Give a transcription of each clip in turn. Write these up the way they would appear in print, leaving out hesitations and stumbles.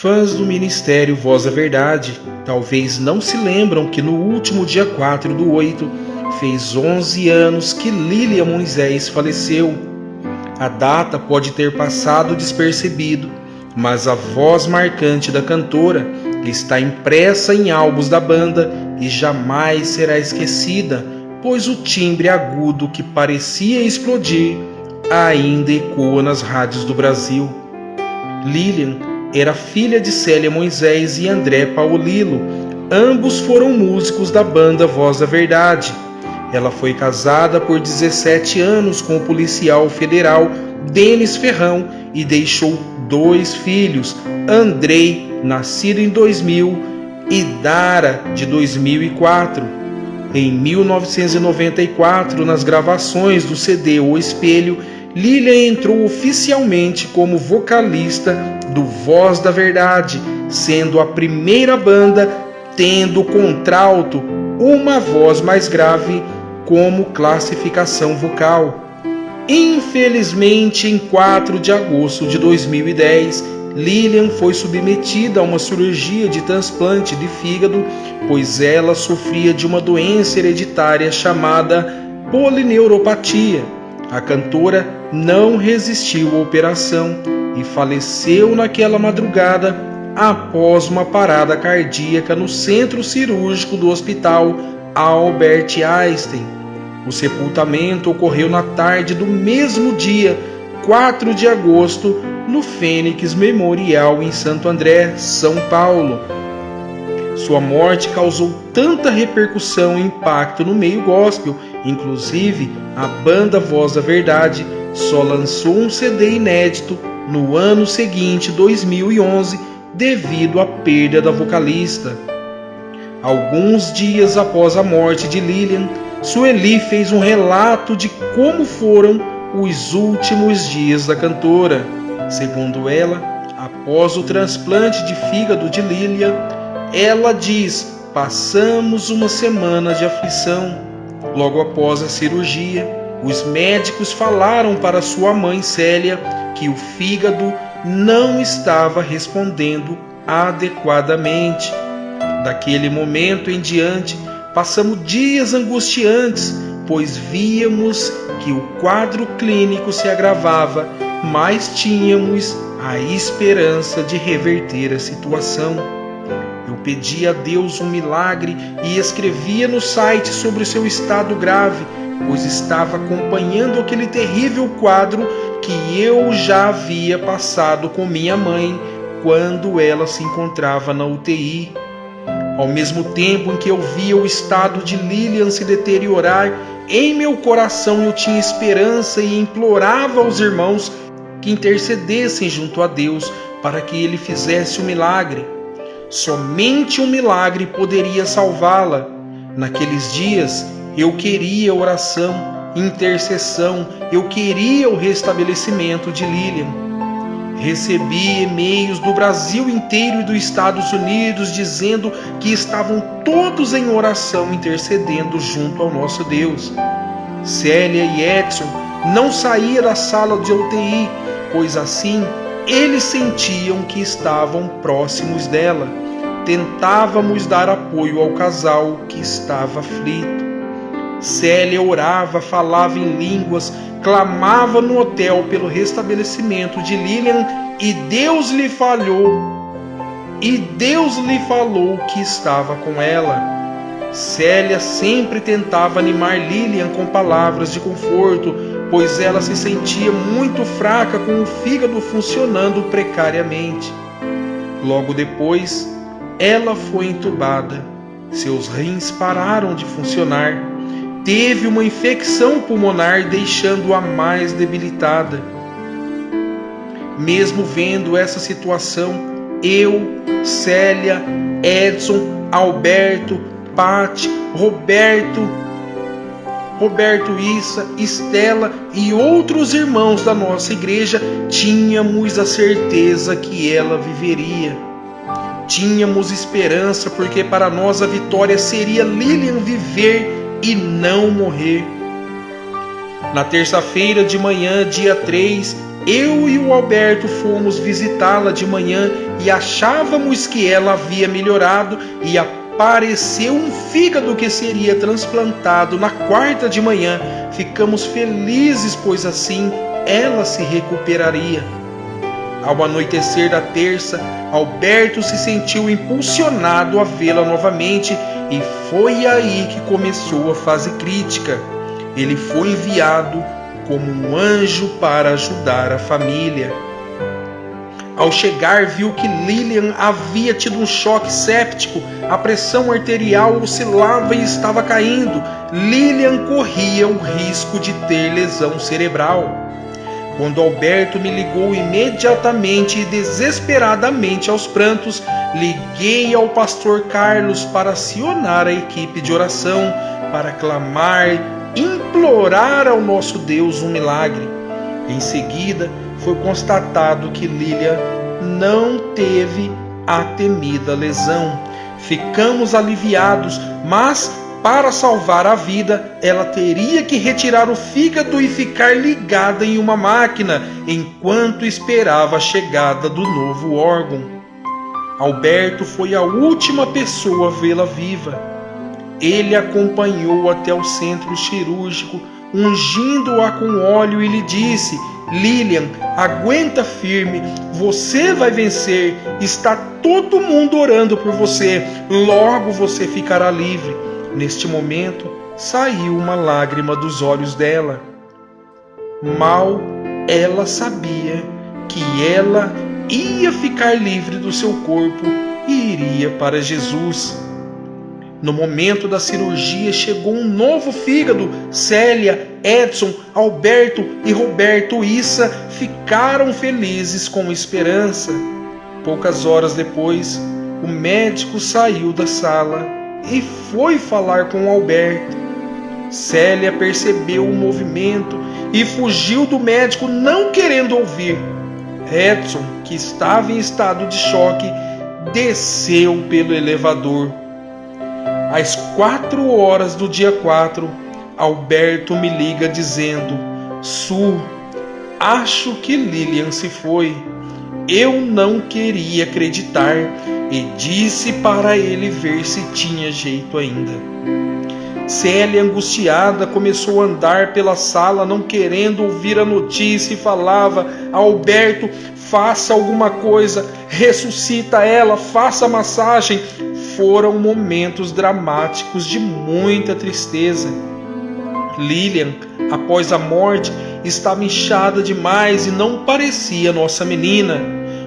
Fãs do Ministério Voz da Verdade talvez não se lembram que no último dia 4/8 fez 11 anos que Lilian Moisés faleceu. A data pode ter passado despercebido, mas a voz marcante da cantora está impressa em álbuns da banda e jamais será esquecida, pois o timbre agudo que parecia explodir ainda ecoa nas rádios do Brasil. Lilian era filha de Célia Moisés e André Paolillo. Ambos foram músicos da banda Voz da Verdade. Ela foi casada por 17 anos com o policial federal Denis Ferrão e deixou 2 filhos, Andrei, nascido em 2000, e Dara, de 2004. Em 1994, nas gravações do CD O Espelho, Lilian entrou oficialmente como vocalista do Voz da Verdade, sendo a primeira banda tendo contralto, uma voz mais grave, como classificação vocal. Infelizmente, em 4 de agosto de 2010, Lilian foi submetida a uma cirurgia de transplante de fígado, pois ela sofria de uma doença hereditária chamada polineuropatia. A cantora não resistiu à operação e faleceu naquela madrugada após uma parada cardíaca no centro cirúrgico do Hospital Albert Einstein. O sepultamento ocorreu na tarde do mesmo dia, 4 de agosto, no Fênix Memorial em Santo André, São Paulo. Sua morte causou tanta repercussão e impacto no meio gospel, inclusive a banda Voz da Verdade só lançou um CD inédito no ano seguinte, 2011, devido à perda da vocalista. Alguns dias após a morte de Lilian, Sueli fez um relato de como foram os últimos dias da cantora. Segundo ela, após o transplante de fígado de Lilian, ela diz: passamos uma semana de aflição. Logo após a cirurgia, os médicos falaram para sua mãe Célia que o fígado não estava respondendo adequadamente. Daquele momento em diante, passamos dias angustiantes, pois víamos que o quadro clínico se agravava, mas tínhamos a esperança de reverter a situação. Eu pedi a Deus um milagre e escrevia no site sobre o seu estado grave, pois estava acompanhando aquele terrível quadro que eu já havia passado com minha mãe quando ela se encontrava na UTI. Ao mesmo tempo em que eu via o estado de Lilian se deteriorar, em meu coração eu tinha esperança e implorava aos irmãos que intercedessem junto a Deus para que Ele fizesse o milagre. Somente um milagre poderia salvá-la. Naqueles dias eu queria oração, intercessão, eu queria o restabelecimento de Lilian. Recebi e-mails do Brasil inteiro e dos Estados Unidos dizendo que estavam todos em oração intercedendo junto ao nosso Deus. Célia e Edson não saíam da sala de UTI, pois assim eles sentiam que estavam próximos dela. Tentávamos dar apoio ao casal que estava aflito. Célia orava, falava em línguas, clamava no hotel pelo restabelecimento de Lilian e Deus lhe falou que estava com ela. Célia sempre tentava animar Lilian com palavras de conforto, pois ela se sentia muito fraca com o fígado funcionando precariamente. Logo depois, ela foi entubada. Seus rins pararam de funcionar. Teve uma infecção pulmonar, deixando-a mais debilitada. Mesmo vendo essa situação, eu, Célia, Edson, Alberto, Pati, Roberto Issa, Estela e outros irmãos da nossa igreja tínhamos a certeza que ela viveria. Tínhamos esperança, porque para nós a vitória seria Lilian viver e não morrer. Na terça-feira de manhã, dia 3, Eu e o Alberto fomos visitá-la de manhã e achávamos que ela havia melhorado e apareceu um fígado que seria transplantado na quarta de manhã. Ficamos felizes, pois assim ela se recuperaria. Ao anoitecer da terça, Alberto se sentiu impulsionado a vê-la novamente e foi aí que começou a fase crítica. Ele foi enviado como um anjo para ajudar a família. Ao chegar, viu que Lilian havia tido um choque séptico, a pressão arterial oscilava e estava caindo. Lilian corria o risco de ter lesão cerebral. Quando Alberto me ligou imediatamente e desesperadamente aos prantos, liguei ao pastor Carlos para acionar a equipe de oração, para clamar, implorar ao nosso Deus um milagre. Em seguida, foi constatado que Lilian não teve a temida lesão. Ficamos aliviados, mas para salvar a vida, ela teria que retirar o fígado e ficar ligada em uma máquina enquanto esperava a chegada do novo órgão. Alberto foi a última pessoa a vê-la viva. Ele acompanhou até o centro cirúrgico, ungindo-a com óleo e lhe disse: Lilian, aguenta firme, você vai vencer, está todo mundo orando por você, logo você ficará livre. Neste momento, saiu uma lágrima dos olhos dela. Mal ela sabia que ela ia ficar livre do seu corpo e iria para Jesus. No momento da cirurgia, chegou um novo fígado. Célia, Edson, Alberto e Roberto Issa ficaram felizes com esperança. Poucas horas depois, o médico saiu da sala e foi falar com Alberto. Célia percebeu o movimento e fugiu do médico, não querendo ouvir. Edson, que estava em estado de choque, desceu pelo elevador. Às 4 horas do dia 4, Alberto me liga dizendo: Su, acho que Lilian se foi. Eu não queria acreditar e disse para ele ver se tinha jeito ainda. Célia, angustiada, começou a andar pela sala, não querendo ouvir a notícia, e falava: Alberto, faça alguma coisa, ressuscita ela, faça massagem. Foram momentos dramáticos de muita tristeza. Lilian, após a morte, estava inchada demais e não parecia nossa menina.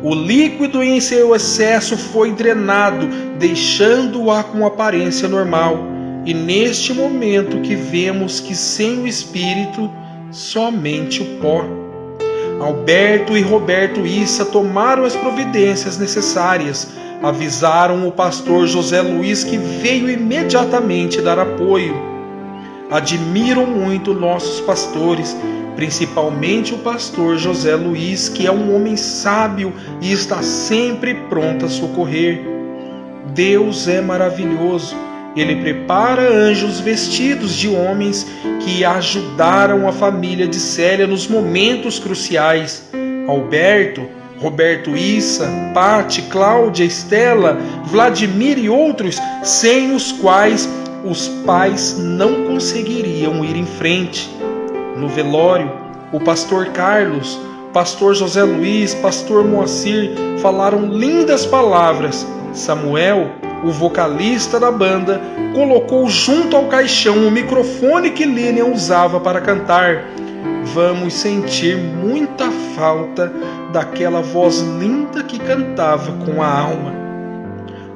O líquido em seu excesso foi drenado, deixando-a com aparência normal. E neste momento que vemos que sem o espírito, somente o pó. Alberto e Roberto Issa tomaram as providências necessárias. Avisaram o pastor José Luiz, que veio imediatamente dar apoio. Admiro muito nossos pastores, principalmente o pastor José Luiz, que é um homem sábio e está sempre pronto a socorrer. Deus é maravilhoso. Ele prepara anjos vestidos de homens que ajudaram a família de Célia nos momentos cruciais. Alberto, Roberto Issa, Pati, Cláudia, Estela, Vladimir e outros, sem os quais os pais não conseguiriam ir em frente. No velório, o pastor Carlos, pastor José Luiz, pastor Moacir falaram lindas palavras. Samuel, o vocalista da banda, colocou junto ao caixão o microfone que Lilian usava para cantar. Vamos sentir muita falta daquela voz linda que cantava com a alma.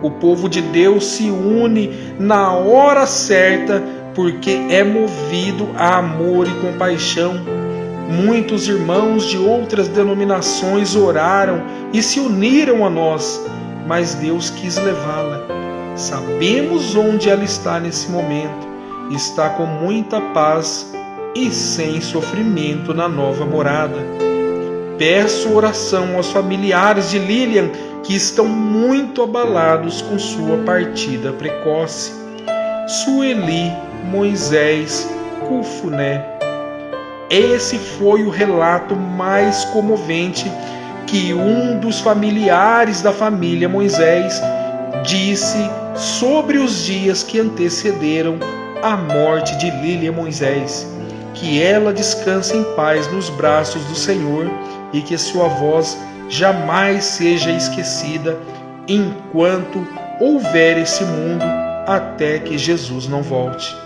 O povo de Deus se une na hora certa porque é movido a amor e compaixão. Muitos irmãos de outras denominações oraram e se uniram a nós, mas Deus quis levá-la. Sabemos onde ela está nesse momento. Está com muita paz e sem sofrimento na nova morada. Peço oração aos familiares de Lilian, que estão muito abalados com sua partida precoce. Sueli Moisés Cufuné. Esse foi o relato mais comovente que um dos familiares da família Moisés disse sobre os dias que antecederam a morte de Lília Moisés. Que ela descanse em paz nos braços do Senhor e que sua voz jamais seja esquecida enquanto houver esse mundo, até que Jesus não volte.